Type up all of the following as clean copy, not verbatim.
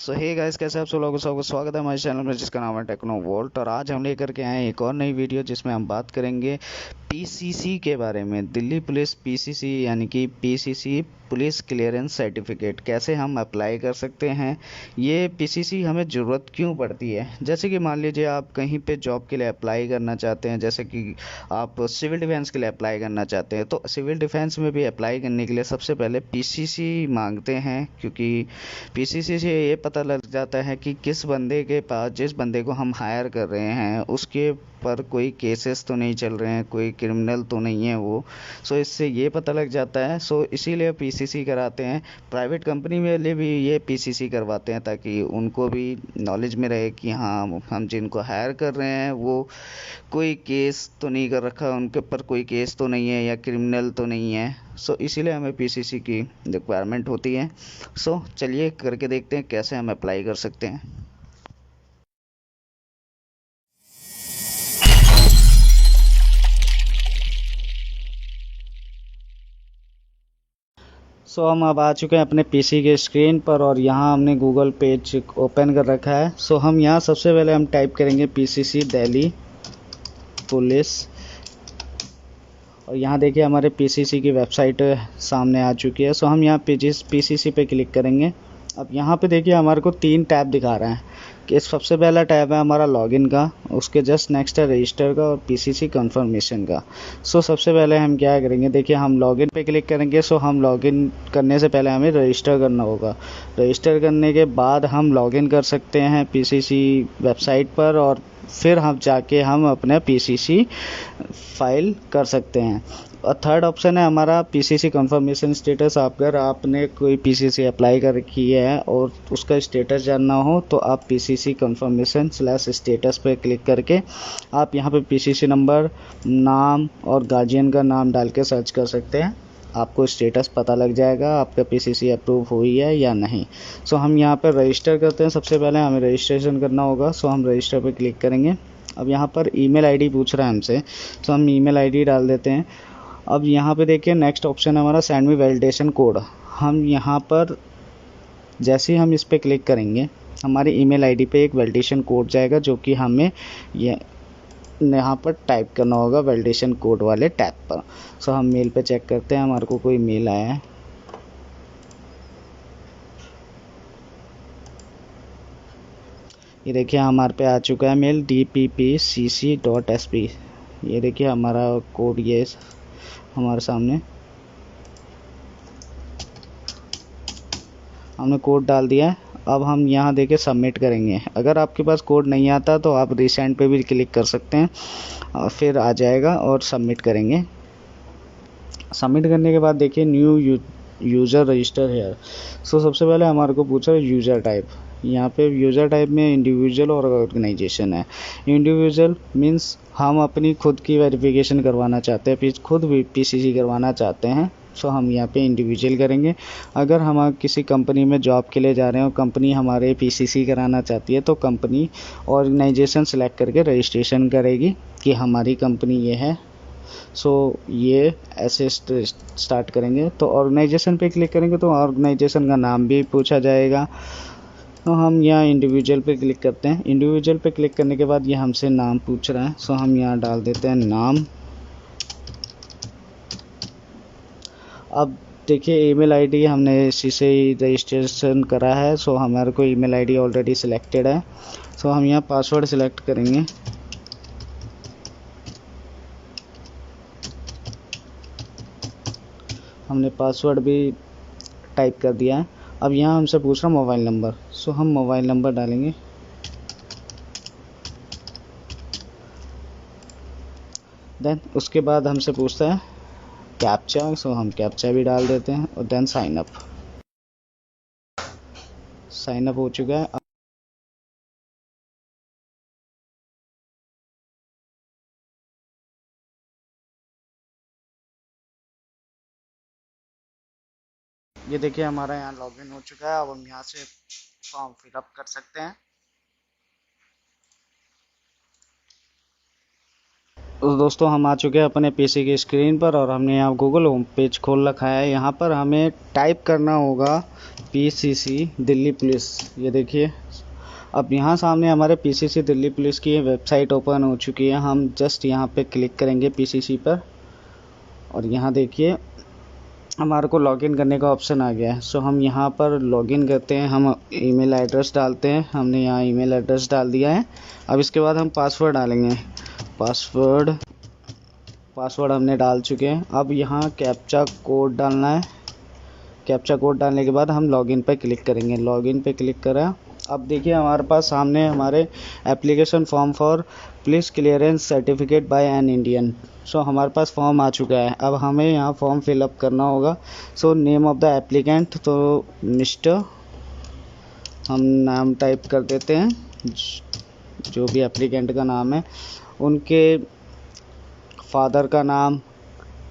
सो hey guys, कैसे आप सब लोगों को सबको स्वागत है हमारे चैनल में जिसका नाम है टेक्नो वोल्ट। और आज हम लेकर के आए हैं एक और नई वीडियो जिसमें हम बात करेंगे पीसीसी के बारे में। दिल्ली पुलिस पीसीसी यानी कि पीसीसी पुलिस क्लियरेंस सर्टिफिकेट कैसे हम अप्लाई कर सकते हैं, ये पीसीसी हमें ज़रूरत क्यों पड़ती है। जैसे कि मान लीजिए आप कहीं पे जॉब के लिए अप्लाई करना चाहते हैं, जैसे कि आप सिविल डिफेंस के लिए अप्लाई करना चाहते हैं, तो सिविल डिफेंस में भी अप्लाई करने के लिए सबसे पहले पीसीसी मांगते हैं, क्योंकि पीसीसी से ये पता लग जाता है कि किस बंदे के पास, जिस बंदे को हम हायर कर रहे हैं उसके पर कोई केसेस तो नहीं चल रहे हैं, कोई क्रिमिनल तो नहीं है वो। सो इससे ये पता लग जाता है। सो इसीलिए पीसीसी कराते हैं। प्राइवेट कंपनी वाले भी ये पीसीसी करवाते हैं ताकि उनको भी नॉलेज में रहे कि हाँ, हम जिनको हायर कर रहे हैं वो कोई केस तो नहीं कर रखा, उनके ऊपर कोई केस तो नहीं है या क्रिमिनल तो नहीं है। सो इसीलिए हमें पीसीसी की रिक्वायरमेंट होती है। सो चलिए करके देखते हैं कैसे हम अप्लाई कर सकते हैं। सो हम अब आ चुके हैं अपने पीसी के स्क्रीन पर और यहाँ हमने गूगल पेज ओपन कर रखा है। सो हम यहाँ सबसे पहले हम टाइप करेंगे पीसीसी दिल्ली पुलिस। और यहाँ देखिए हमारे पीसीसी की वेबसाइट सामने आ चुकी है। सो हम यहाँ पीसीसी पे क्लिक करेंगे। अब यहाँ पे देखिए हमारे को 3 टैब दिखा रहा है कि सबसे पहला टैब है हमारा लॉगिन का, उसके जस्ट नेक्स्ट है रजिस्टर का और पीसीसी कंफर्मेशन का। सो सबसे पहले हम क्या करेंगे, देखिए हम लॉगिन पे क्लिक करेंगे। सो हम लॉगिन करने से पहले हमें रजिस्टर करना होगा। रजिस्टर करने के बाद हम लॉगिन कर सकते हैं पीसीसी वेबसाइट पर और फिर हम जाके हम अपने पीसीसी फाइल कर सकते हैं। और थर्ड ऑप्शन है हमारा पीसीसी कंफर्मेशन स्टेटस। अगर आपने कोई पीसीसी अप्लाई कर रखी है और उसका स्टेटस जानना हो तो आप पीसीसी कंफर्मेशन स्लैश स्टेटस पे क्लिक करके आप यहाँ पे पीसीसी नंबर, नाम और गार्जियन का नाम डाल के सर्च कर सकते हैं। आपको स्टेटस पता लग जाएगा आपका पीसीसी अप्रूव हुई है या नहीं। सो हम यहाँ पर रजिस्टर करते हैं। सबसे पहले हमें रजिस्ट्रेशन करना होगा। सो हम रजिस्टर पे क्लिक करेंगे। अब यहाँ पर ईमेल आईडी पूछ रहा है हमसे, तो हम ईमेल आईडी डाल देते हैं। अब यहाँ पे देखिए नेक्स्ट ऑप्शन है हमारा सेंड मी वैलिडेशन कोड। हम यहाँ पर जैसे ही हम इस पर क्लिक करेंगे हमारी ईमेल आईडी पे एक वैलिडेशन कोड जाएगा जो कि हमें ये यहाँ पर टाइप करना होगा वैलिडेशन कोड वाले टैब पर। सो हम मेल पे चेक करते हैं हमारे को कोई मेल आया है। ये देखिए हमारे पे आ चुका है मेल dppcc.sp। ये देखिए हमारा कोड ये हमारे सामने हमने कोड डाल दिया है। अब हम यहाँ देके सबमिट करेंगे। अगर आपके पास कोड नहीं आता तो आप रिसेंट पे भी क्लिक कर सकते हैं और फिर आ जाएगा और सबमिट करेंगे। सबमिट करने के बाद देखिए न्यू यूज़र रजिस्टर है। सो सबसे पहले हमारे को पूछा यूज़र टाइप। यहाँ पे यूज़र टाइप में इंडिविजुअल और ऑर्गेनाइजेशन है। इंडिविजुअल मीन्स हम अपनी खुद की वेरिफिकेशन करवाना चाहते हैं, खुद भी पीसीसी करवाना चाहते हैं। सो हम यहाँ पे इंडिविजुअल करेंगे। अगर हम किसी कंपनी में जॉब के लिए जा रहे हैं और कंपनी हमारे पीसीसी कराना चाहती है तो कंपनी ऑर्गेनाइजेशन सेलेक्ट करके रजिस्ट्रेशन करेगी कि हमारी कंपनी ये है। सो ये ऐसे स्टार्ट करेंगे। तो ऑर्गेनाइजेशन पे क्लिक करेंगे तो ऑर्गेनाइजेशन का नाम भी पूछा जाएगा। तो हम यहाँ इंडिविजुअल पे क्लिक करते हैं। इंडिविजुअल पे क्लिक करने के बाद ये हमसे नाम पूछ रहा है। सो हम यहाँ डाल देते हैं नाम। अब देखिए ईमेल आईडी हमने इसी से ही रजिस्ट्रेशन करा है। सो हमारे को ईमेल आईडी ऑलरेडी सिलेक्टेड है। सो हम यहाँ पासवर्ड सिलेक्ट करेंगे। हमने पासवर्ड भी टाइप कर दिया है। अब यहाँ हमसे पूछ रहा मोबाइल नंबर। सो हम मोबाइल नंबर डालेंगे। देन उसके बाद हमसे पूछता है कैप्चा। सो हम कैप्चा भी डाल देते हैं और then sign up. Sign up हो चुका है। ये देखिए हमारा यहाँ लॉगिन हो चुका है। अब हम यहाँ से फॉर्म फिलअप कर सकते हैं। तो दोस्तों हम आ चुके हैं अपने पीसी की स्क्रीन पर और हमने यहाँ गूगल होम पेज खोल रखा है। यहाँ पर हमें टाइप करना होगा पीसीसी दिल्ली पुलिस। ये देखिए, अब यहाँ सामने हमारे पीसीसी दिल्ली पुलिस की वेबसाइट ओपन हो चुकी है। हम जस्ट यहाँ पे क्लिक करेंगे पीसीसी पर और यहाँ देखिए हमारे को लॉगिन करने का ऑप्शन आ गया है। सो हम यहाँ पर लॉगिन करते हैं, हम ईमेल एड्रेस डालते हैं। हमने यहाँ ईमेल एड्रेस डाल दिया है। अब इसके बाद हम पासवर्ड डालेंगे। पासवर्ड हमने डाल चुके हैं। अब यहाँ कैप्चा कोड डालना है। कैप्चा कोड डालने के बाद हम लॉगिन पे क्लिक करेंगे। लॉगिन पे क्लिक करा। अब देखिए हमारे पास सामने हमारे application form for police clearance certificate by an Indian. So हमारे पास फॉर्म आ चुका है। अब हमें यहाँ फॉर्म फिलअप करना होगा। So name of the applicant, तो मिस्टर हम नाम टाइप कर देते हैं, जो भी एप्लीकेंट का नाम है। उनके फादर का नाम,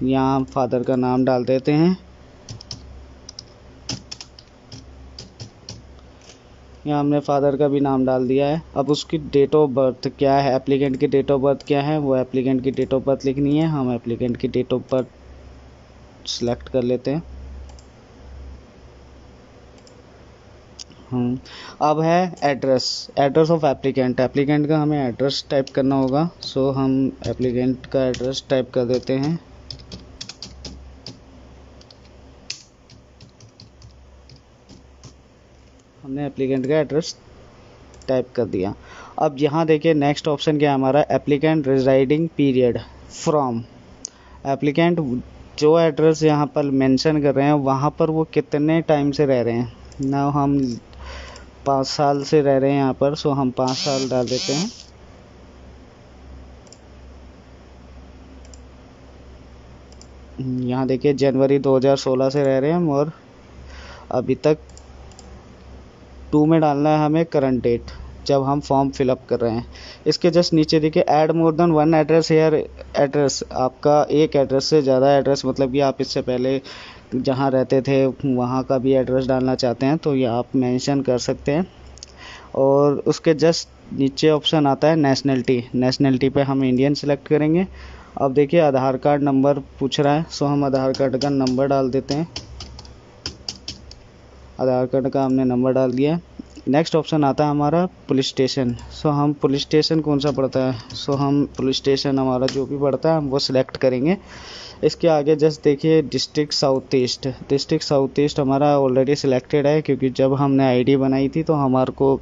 यहाँ फादर का नाम डाल देते हैं। यहाँ हमने फादर का भी नाम डाल दिया है। अब उसकी डेट ऑफ बर्थ क्या है, एप्लीकेंट की डेट ऑफ बर्थ क्या है, वो एप्लीकेंट की डेट ऑफ बर्थ लिखनी है। हम एप्लीकेंट की डेट ऑफ बर्थ सिलेक्ट कर लेते हैं। अब है एड्रेस ऑफ एप्लीकेंट। एप्लीकेंट का हमें एड्रेस टाइप करना होगा। सो हम एप्लीकेंट का एड्रेस टाइप कर देते हैं। हमने एप्लीकेंट का एड्रेस टाइप कर दिया। अब यहाँ देखिए नेक्स्ट ऑप्शन क्या है हमारा, applicant residing period from. Applicant जो एड्रेस यहाँ पर मेंशन कर रहे हैं वहाँ पर वो कितने टाइम से रह रहे हैं ना। हम 5 साल से रह रहे हैं यहाँ पर। सो हम 5 साल डाल देते हैं। यहाँ देखिए जनवरी 2016 से रह रहे हैं और अभी तक 2 में डालना है हमें करंट डेट जब हम फॉर्म फिलअप कर रहे हैं। इसके जस्ट नीचे देखिए add more than one address here. Address आपका एक एड्रेस से ज़्यादा एड्रेस, मतलब कि आप इससे पहले जहाँ रहते थे वहाँ का भी एड्रेस डालना चाहते हैं तो ये आप मेंशन कर सकते हैं। और उसके जस्ट नीचे ऑप्शन आता है नेशनलिटी पे हम इंडियन सेलेक्ट करेंगे। अब देखिए आधार कार्ड नंबर पूछ रहा है। सो हम आधार कार्ड का नंबर डाल देते हैं। आधार कार्ड का हमने नंबर डाल दिया। नेक्स्ट ऑप्शन आता है हमारा पुलिस स्टेशन। सो हम पुलिस स्टेशन कौन सा पड़ता है, सो हम पुलिस स्टेशन हमारा जो भी पड़ता है हम वो सिलेक्ट करेंगे। इसके आगे जस्ट देखिए डिस्ट्रिक्ट साउथ ईस्ट हमारा ऑलरेडी सिलेक्टेड है, क्योंकि जब हमने आईडी बनाई थी तो हमारे को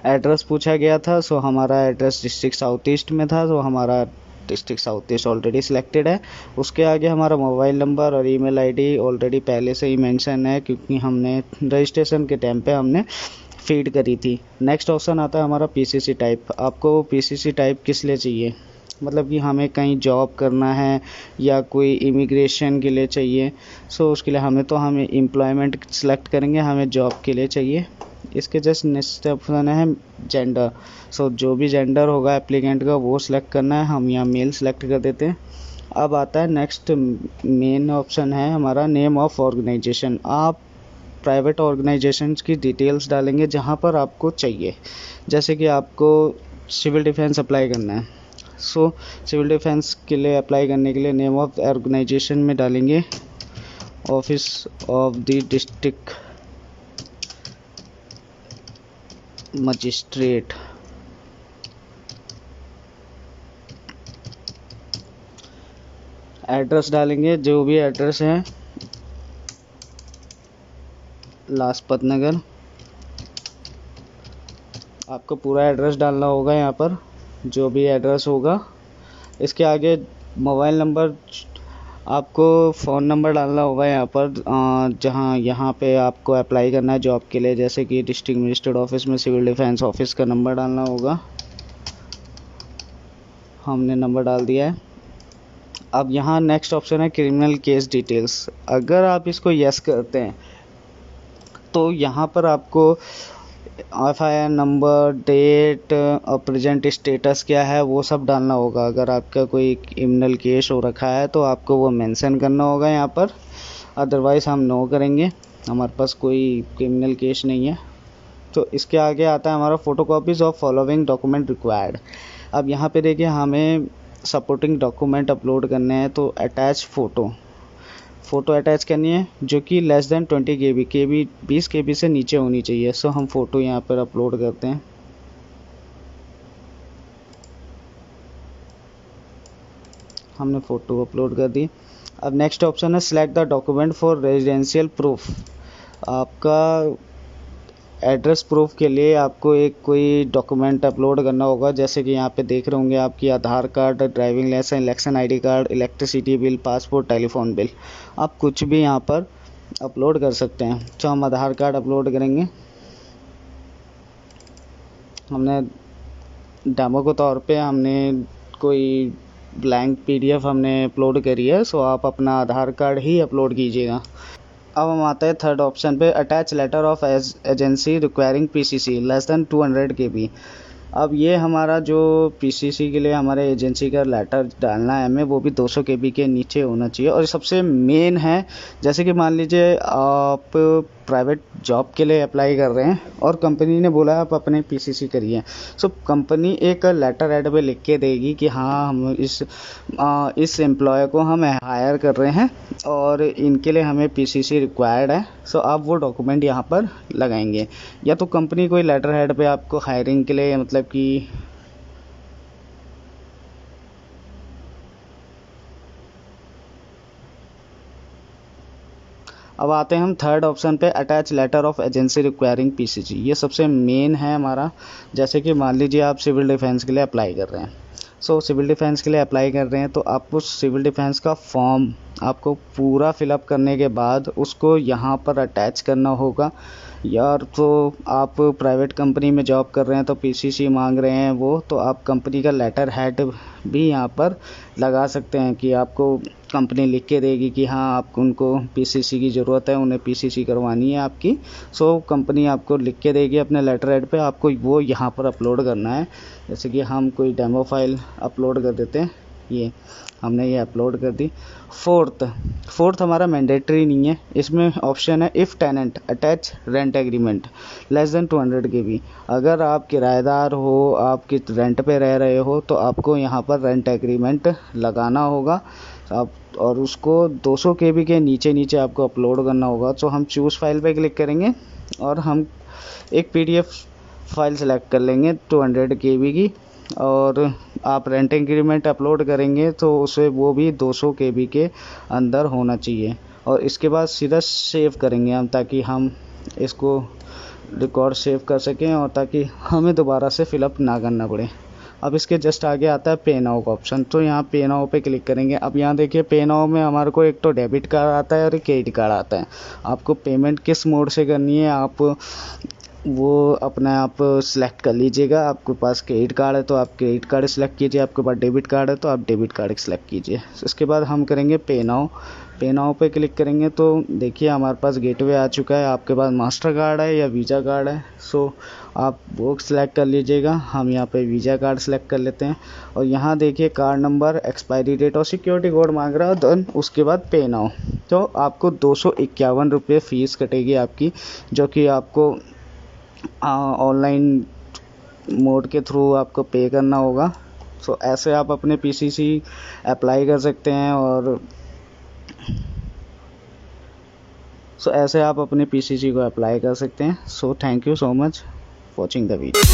एड्रेस पूछा गया था। सो हमारा एड्रेस डिस्ट्रिक्ट साउथ ईस्ट में था, तो हमारा district south east already selected है। उसके आगे हमारा मोबाइल नंबर और ईमेल आईडी ऑलरेडी पहले से ही मेंशन है, क्योंकि हमने रजिस्ट्रेशन के टाइम पे हमने फीड करी थी। नेक्स्ट ऑप्शन आता है हमारा पीसीसी टाइप। आपको पीसीसी टाइप किस लिए चाहिए, मतलब कि हमें कहीं जॉब करना है या कोई इमिग्रेशन के लिए चाहिए। सो उसके लिए हमें एम्प्लॉयमेंट सेलेक्ट करेंगे, हमें जॉब के लिए चाहिए। इसके जस्ट नेक्स्ट ऑप्शन है जेंडर। सो जो भी जेंडर होगा एप्लीकेंट का वो सिलेक्ट करना है। हम यहाँ मेल सेलेक्ट कर देते हैं। अब आता है नेक्स्ट मेन ऑप्शन है हमारा नेम ऑफ ऑर्गेनाइजेशन। आप प्राइवेट ऑर्गेनाइजेशंस की डिटेल्स डालेंगे जहाँ पर आपको चाहिए। जैसे कि आपको सिविल डिफेंस अप्लाई करना है। सो सिविल डिफेंस के लिए अप्लाई करने के लिए नेम ऑफ ऑर्गेनाइजेशन में डालेंगे office of the district magistrate. Address डालेंगे जो भी एड्रेस है, लाजपत नगर। आपको पूरा एड्रेस डालना होगा यहाँ पर, जो भी एड्रेस होगा। इसके आगे मोबाइल नंबर, आपको फ़ोन नंबर डालना होगा यहाँ पर जहाँ यहाँ पे आपको अप्लाई करना है जॉब के लिए। जैसे कि डिस्ट्रिक्ट मजिस्ट्रेट ऑफिस में सिविल डिफेंस ऑफिस का नंबर डालना होगा। हमने नंबर डाल दिया है। अब यहाँ नेक्स्ट ऑप्शन है क्रिमिनल केस डिटेल्स। अगर आप इसको यस करते हैं तो यहाँ पर आपको एफआईआर नंबर, डेट और प्रेजेंट स्टेटस क्या है वो सब डालना होगा। अगर आपका कोई क्रिमिनल केस हो रखा है तो आपको वो मेंशन करना होगा यहाँ पर, अदरवाइज़ हम नो करेंगे। हमारे पास कोई क्रिमिनल केस नहीं है। तो इसके आगे आता है हमारा photocopies of following document required. अब यहाँ पे देखिए हमें सपोर्टिंग डॉक्यूमेंट अपलोड करने हैं तो अटैच फ़ोटो अटैच करनी है जो कि लेस देन 20 KB 20 KB से नीचे होनी चाहिए। सो हम फ़ोटो यहाँ पर अपलोड करते हैं। हमने फ़ोटो अपलोड कर दी। अब नेक्स्ट ऑप्शन है select the document for residential proof. आपका एड्रेस प्रूफ के लिए आपको एक कोई डॉक्यूमेंट अपलोड करना होगा, जैसे कि यहाँ पे देख रहे होंगे आपकी Aadhaar card, driving licence, election ID card, electricity bill, passport, telephone bill. आप कुछ भी यहाँ पर अपलोड कर सकते हैं। तो हम आधार कार्ड अपलोड करेंगे। हमने डेमो के तौर पे हमने कोई ब्लैंक PDF हमने अपलोड करी है। सो आप अपना आधार कार्ड ही अपलोड कीजिएगा। अब हम आते हैं थर्ड ऑप्शन पे, attach letter of agency requiring PCC less than 200 KB। अब ये हमारा जो PCC के लिए हमारे एजेंसी का लेटर डालना है हमें, वो भी 200 KB के नीचे होना चाहिए। और सबसे मेन है, जैसे कि मान लीजिए आप प्राइवेट जॉब के लिए अप्लाई कर रहे हैं और कंपनी ने बोला आप अपने PCC करिए। सो कंपनी एक लेटर हेड पे लिख के देगी कि हाँ हम इस एम्प्लॉय को हम हायर कर रहे हैं और इनके लिए हमें PCC रिक्वायर्ड है। सो आप वो डॉक्यूमेंट यहाँ पर लगाएंगे। या तो कंपनी कोई लेटर हेड पे आपको हायरिंग के लिए मतलब कि अब आते हैं हम थर्ड ऑप्शन पे, attach letter of agency requiring PCC। ये सबसे मेन है हमारा। जैसे कि मान लीजिए आप सिविल डिफेंस के लिए अप्लाई कर रहे हैं। सो सिविल डिफेंस के लिए अप्लाई कर रहे हैं तो आपको सिविल डिफेंस का फॉर्म आपको पूरा फिलअप करने के बाद उसको यहाँ पर अटैच करना होगा। यार तो आप प्राइवेट कंपनी में जॉब कर रहे हैं तो PCC मांग रहे हैं वो, तो आप कंपनी का लेटर हेड भी यहाँ पर लगा सकते हैं कि आपको कंपनी लिख के देगी कि हाँ आप उनको PCC की ज़रूरत है, उन्हें PCC करवानी है आपकी। सो कंपनी आपको लिख के देगी अपने लेटर हेड पे, आपको वो यहाँ पर अपलोड करना है। जैसे कि हम कोई डेमो फाइल अपलोड कर देते हैं, ये हमने ये अपलोड कर दी। फोर्थ हमारा मैंडेटरी नहीं है, इसमें ऑप्शन है if tenant attach rent agreement less than 200 KB। अगर आप किराएदार हो, आप किस रेंट पे रह रहे हो तो आपको यहाँ पर रेंट एग्रीमेंट लगाना होगा आप, और उसको 200 KB के नीचे आपको अपलोड करना होगा। तो हम चूज़ फाइल पे क्लिक करेंगे और हम एक PDF फाइल सेलेक्ट कर लेंगे 200 KB की, और आप रेंट एग्रीमेंट अपलोड करेंगे तो उसे वो भी 200 KB के अंदर होना चाहिए। और इसके बाद सीधा सेव करेंगे हम, ताकि हम इसको रिकॉर्ड सेव कर सकें और ताकि हमें दोबारा से फिलअप ना करना पड़े। अब इसके जस्ट आगे आता है पे नाउ का ऑप्शन। तो यहाँ पे नाउ पे क्लिक करेंगे। अब यहाँ देखिए पे नाउ में हमारे को एक तो डेबिट कार्ड आता है और एक क्रेडिट कार्ड आता है। आपको पेमेंट किस मोड से करनी है आप वो अपने आप सिलेक्ट कर लीजिएगा। आपके पास क्रेडिट कार्ड है तो आप क्रेडिट कार्ड सेलेक्ट कीजिए, आपके पास डेबिट कार्ड है तो आप डेबिट कार्ड सेलेक्ट कीजिए। इसके बाद हम करेंगे पे नाउ पे क्लिक करेंगे तो देखिए हमारे पास गेटवे आ चुका है। आपके पास मास्टर कार्ड है या वीज़ा कार्ड है, सो आप वो सिलेक्ट कर लीजिएगा। हम यहाँ पे वीज़ा कार्ड सेलेक्ट कर लेते हैं और यहाँ देखिए कार्ड नंबर, एक्सपायरी डेट और सिक्योरिटी कोड मांग रहा है। देन उसके बाद पे नाउ, तो आपको 251 रुपये फ़ीस कटेगी आपकी, जो कि आपको ऑनलाइन मोड के थ्रू आपको पे करना होगा। सो ऐसे आप अपने PCC अप्लाई कर सकते हैं और ऐसे आप अपने PCC को अप्लाई कर सकते हैं। So thank you so much watching the video.